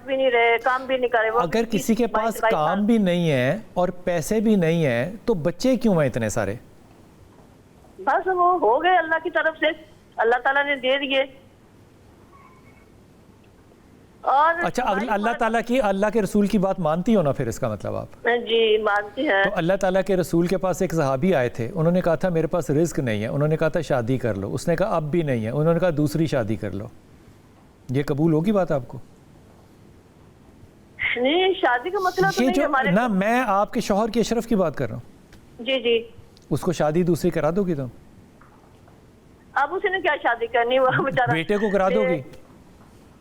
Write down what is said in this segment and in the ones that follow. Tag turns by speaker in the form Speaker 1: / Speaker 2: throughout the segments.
Speaker 1: भी नहीं रहे, काम भी नहीं करे। वो
Speaker 2: अगर किसी के पास काम भी नहीं है और पैसे भी नहीं है तो बच्चे क्यों हैं इतने सारे?
Speaker 1: बस वो हो गए अल्लाह की तरफ से, अल्लाह ताला ने दे दिए। और
Speaker 2: अच्छा, अल्लाह के रसूल की बात मानती हो ना फिर, इसका मतलब आप?
Speaker 1: जी मानती हैं।
Speaker 2: तो अल्लाह ताला के रसूल के पास एक सहाबी आए थे, उन्होंने कहा था मेरे पास रिस्क नहीं है, उन्होंने कहा था शादी कर लो, उसने कहा अब भी नहीं है, उन्होंने कहा दूसरी शादी कर लो। ये कबूल होगी बात आपको?
Speaker 1: नहीं, शादी का मतलब तो
Speaker 2: ये
Speaker 1: नहीं
Speaker 2: जो
Speaker 1: हमारे
Speaker 2: ना, मैं आपके शौहर के अशरफ की बात कर रहा हूँ।
Speaker 1: जी जी।
Speaker 2: उसको शादी दूसरी करा दोगी तुम?
Speaker 1: अब उसने क्या शादी करनी, वो बेचारा
Speaker 2: बेटे को करा दोगी?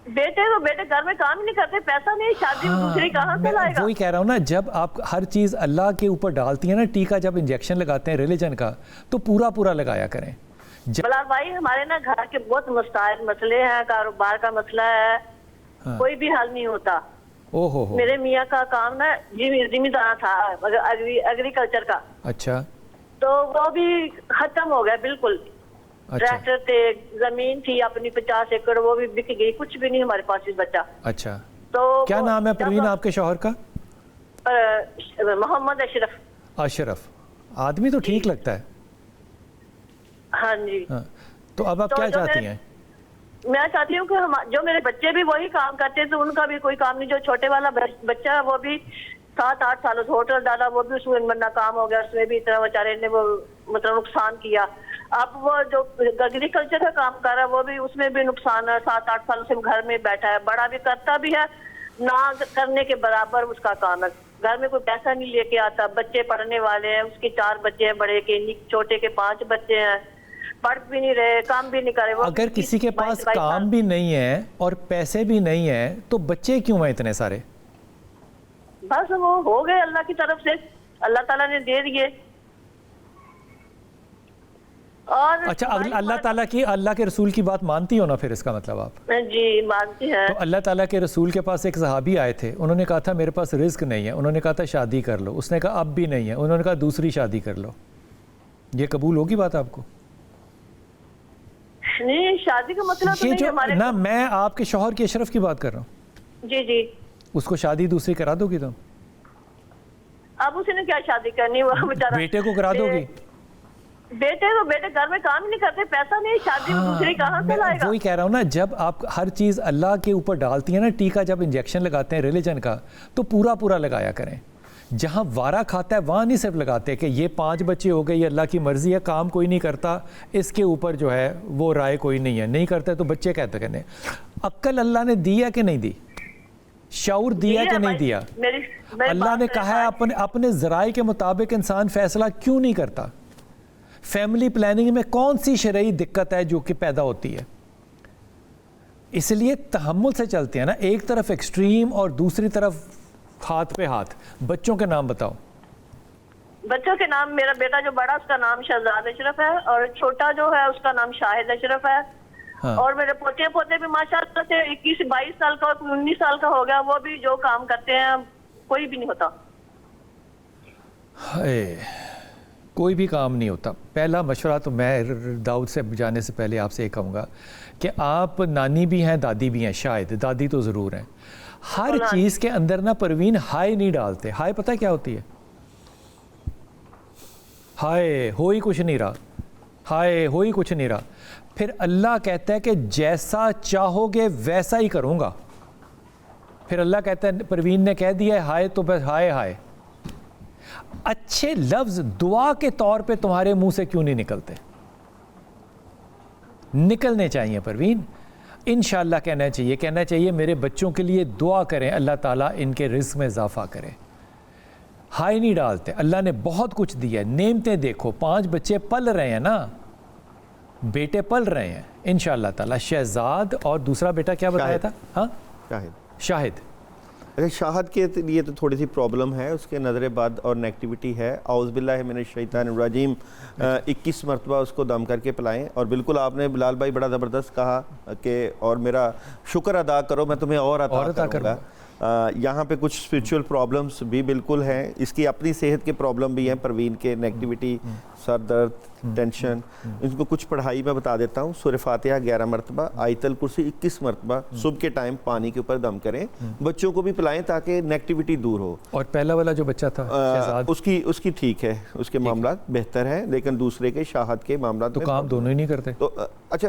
Speaker 1: बेटे घर में काम ही नहीं करते, पैसा नहीं, शादी में दूसरी कहाँ से लाएगा?
Speaker 2: वही कह रहा हूँ ना, जब आप हर चीज़ अल्लाह के ऊपर डालती हैं ना, टीका जब इंजेक्शन लगाते हैं रिलीजन का, तो पूरा पूरा लगाया करें।
Speaker 1: बलाल भाई, हमारे ना घर के बहुत मुस्ताहिल मसले हैं, कारोबार का मसला है।
Speaker 2: हाँ।
Speaker 1: कोई भी हल नहीं होता।
Speaker 2: ओहो हो।
Speaker 1: मेरे मियाँ का काम ना जिम्मेदार था एग्रीकल्चर का।
Speaker 2: अच्छा।
Speaker 1: तो वो भी खत्म हो गया बिल्कुल।
Speaker 2: अच्छा।
Speaker 1: ट्रैक्टर थे, जमीन थी अपनी 50 एकड़, वो भी बिक गई, कुछ भी नहीं हमारे पास भी बचा।
Speaker 2: अच्छा।
Speaker 1: तो
Speaker 2: क्या नाम है परवीन आपके शौहर का?
Speaker 1: मोहम्मद अशरफ।
Speaker 2: अशरफ, आदमी तो ठीक लगता है।
Speaker 1: हाँ जी।
Speaker 2: हाँ। तो अब आप क्या चाहती हैं?
Speaker 1: मैं चाहती हूँ कि जो मेरे बच्चे भी वही काम करते हैं, तो उनका भी कोई काम नहीं। जो छोटे वाला बच्चा है वो भी 7-8 सालों से होटल डाला, वो भी उसमें नाकाम हो गया, उसमें भी इतना बेचारे ने वो मतलब नुकसान किया। अब वो जो एग्रीकल्चर का काम कर रहा है वो भी, उसमें भी नुकसान है। 7-8 सालों से घर में बैठा है, बड़ा भी करता भी है ना, करने के बराबर उसका काम है। घर में कोई पैसा नहीं लेके आता, बच्चे पढ़ने वाले हैं, उसके 4 बच्चे हैं, बड़े के, छोटे के 5 बच्चे हैं, पढ़ भी नहीं रहे, काम भी नहीं करे। वो
Speaker 2: अगर किसी के पास काम भी नहीं है और पैसे भी नहीं है तो बच्चे क्यों हैं इतने सारे?
Speaker 1: बस वो हो गए अल्लाह की तरफ से, अल्लाह ताला ने दे दिए। और
Speaker 2: अच्छा, अल्लाह के रसूल की बात मानती हो ना फिर, इसका मतलब आप?
Speaker 1: जी मानती हैं।
Speaker 2: तो अल्लाह ताला के रसूल के पास एक सहाबी आए थे, उन्होंने कहा था मेरे पास रिस्क नहीं है, उन्होंने कहा था शादी कर लो, उसने कहा अब भी नहीं है, उन्होंने कहा दूसरी शादी कर लो। ये कबूल होगी बात आपको?
Speaker 1: नहीं, शादी का मतलब तो
Speaker 2: ये
Speaker 1: नहीं
Speaker 2: जो
Speaker 1: हमारे
Speaker 2: ना, मैं आपके शौहर के अशरफ की बात कर रहा हूँ।
Speaker 1: जी जी।
Speaker 2: उसको शादी दूसरी करा दोगी तुम?
Speaker 1: अब उसने क्या शादी करनी, वो बेचारा
Speaker 2: बेटे को करा दोगी?
Speaker 1: बेटे घर में काम ही नहीं करते, पैसा नहीं, शादी में दूसरी कहाँ से लाएगा?
Speaker 2: वही कह रहा हूँ ना, जब आप हर चीज़ अल्लाह के ऊपर डालती हैं ना, टीका जब इंजेक्शन लगाते हैं रिलीजन का, तो पूरा पूरा लगाया करें। जहाँ वारा खाता है वहाँ नहीं सिर्फ लगाते कि ये 5 बच्चे हो गए, ये अल्लाह की मर्ज़ी है, काम कोई नहीं करता, इसके ऊपर जो है वो राय कोई नहीं है, नहीं करता है तो बच्चे कहते कहने। अक्ल अल्लाह ने दी है कि नहीं दी? शऊर दिया कि नहीं दिया? अल्लाह ने कहा है अपने ज़राए के मुताबिक इंसान फैसला क्यों नहीं करता? फैमिली प्लानिंग में कौन सी शरई दिक्कत है जो कि पैदा होती है? इसलिए तहम्मुल से चलते हैं ना, एक तरफ एक्सट्रीम और दूसरी तरफ हाथ पे हाथ। बच्चों के नाम बताओ।
Speaker 1: बच्चों के नाम, मेरा बेटा जो बड़ा उसका नाम शहजाद अशरफ है, और छोटा जो है उसका नाम शाहिद अशरफ है। हाँ। और मेरे पोते भी माशाअल्लाह से 21-22 साल का और 19 साल का हो गया, वो भी जो काम करते हैं, कोई भी नहीं होता।
Speaker 2: कोई भी काम नहीं होता। पहला मशवरा तो मैं दाऊद से जाने से पहले आपसे ये कहूँगा कि आप नानी भी हैं, दादी भी हैं, शायद दादी तो ज़रूर हैं। हर चीज़ के अंदर ना परवीन हाय नहीं डालते। हाय पता क्या होती है? हाय हो ही कुछ नहीं रहा, हाय हो ही कुछ नहीं रहा। फिर अल्लाह कहता है कि जैसा चाहोगे वैसा ही करूँगा। फिर अल्लाह कहता है परवीन ने कह दिया हाय तो बस हाय हाय। अच्छे लफ्ज़ दुआ के तौर पे तुम्हारे मुंह से क्यों नहीं निकलते? निकलने चाहिए परवीन। इंशाअल्लाह कहना चाहिए मेरे बच्चों के लिए दुआ करें, अल्लाह ताला इनके रिज़्क़ में इजाफ़ा करे। हाय नहीं डालते। अल्लाह ने बहुत कुछ दिया है, नेमतें देखो। 5 बच्चे पल रहे हैं ना, बेटे पल रहे हैं इंशाअल्लाह ताला। शहजाद और दूसरा बेटा क्या बताया था? हाँ, शाहिद।
Speaker 3: अच्छा, शाहद के लिए तो थोड़ी सी प्रॉब्लम है, उसके नज़र बाद और नेगेटिविटी है। औज़ बिल्लाहि मिनश शैतानिर रजीम 21 मरतबा उसको दम करके पिलाएं। और बिल्कुल आपने बिलाल भाई बड़ा ज़बरदस्त कहा कि और मेरा शुक्र अदा करो, मैं तुम्हें और अता करूँगा। یہاں پہ کچھ اسپریچول پرابلمس بھی بالکل ہیں، اس کی اپنی صحت کے پرابلم بھی ہیں پروین کے، نیگیٹیوٹی، سر درد، ٹینشن. ان کو کچھ پڑھائی میں بتا دیتا ہوں. سورہ فاتحہ 11 مرتبہ، آیت الکرسی 21 مرتبہ صبح کے ٹائم پانی کے اوپر دم کریں. بچوں کو بھی پلائیں تاکہ نیگیٹیوٹی دور ہو.
Speaker 2: اور پہلا والا جو بچہ تھا شہزاد،
Speaker 3: اس کی ٹھیک ہے، اس کے معاملات بہتر ہیں، لیکن دوسرے کے شاہد کے معاملات
Speaker 2: تو کام دونوں ہی نہیں کرتے.
Speaker 3: تو اچھا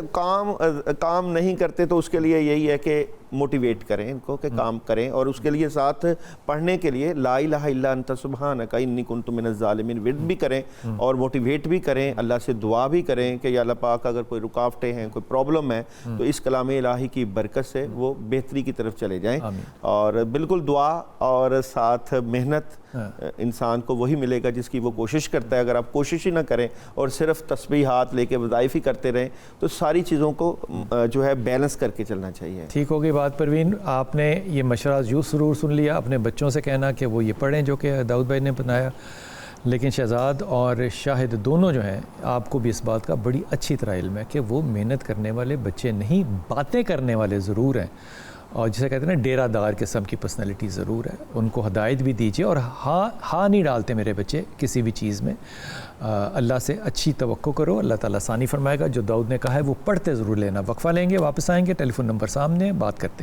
Speaker 3: کام نہیں کرتے تو اس کے لیے یہی ہے کہ موٹیویٹ کریں ان کو کہ کام کریں، اور اس کے لیے ساتھ پڑھنے کے لیے لا الہ الا انت سبحانک انی کنت من الظالمین ورد بھی کریں اور موٹیویٹ بھی کریں، اللہ سے دعا بھی کریں کہ یا اللہ پاک اگر کوئی رکاوٹیں ہیں، کوئی پرابلم ہے تو اس کلام الہی کی برکت سے وہ بہتری کی طرف چلے جائیں. اور بالکل دعا اور ساتھ محنت انسان کو وہی ملے گا جس کی وہ کوشش کرتا ہے. اگر آپ کوشش ہی نہ کریں اور صرف تسبیحات لے کے وظائف ہی کرتے رہیں تو ساری چیزوں کو جو ہے بیلنس کر کے چلنا چاہیے.
Speaker 2: ٹھیک ہوگی بات پروین. آپ نے یہ مشورہ ضرور سن لیا، اپنے بچوں سے کہنا کہ وہ یہ پڑھیں جو کہ داؤد بھائی نے بنایا، لیکن شہزاد اور شاہد دونوں جو ہیں آپ کو بھی اس بات کا بڑی اچھی طرح علم ہے کہ وہ محنت کرنے والے بچے نہیں، باتیں کرنے والے ضرور ہیں، اور جسے کہتے ہیں نا ڈیرہ دار قسم کی پرسنالٹی ضرور ہے. ان کو ہدایت بھی دیجیے اور ہاں نہیں ڈالتے میرے بچے کسی بھی چیز میں. اللہ سے اچھی توقع کرو، اللہ تعالیٰ آسانی فرمائے گا. جو داؤد نے کہا ہے وہ پڑھتے ضرور لینا. وقفہ لیں گے، واپس آئیں گے، ٹیلی فون نمبر سامنے، بات کرتے ہیں.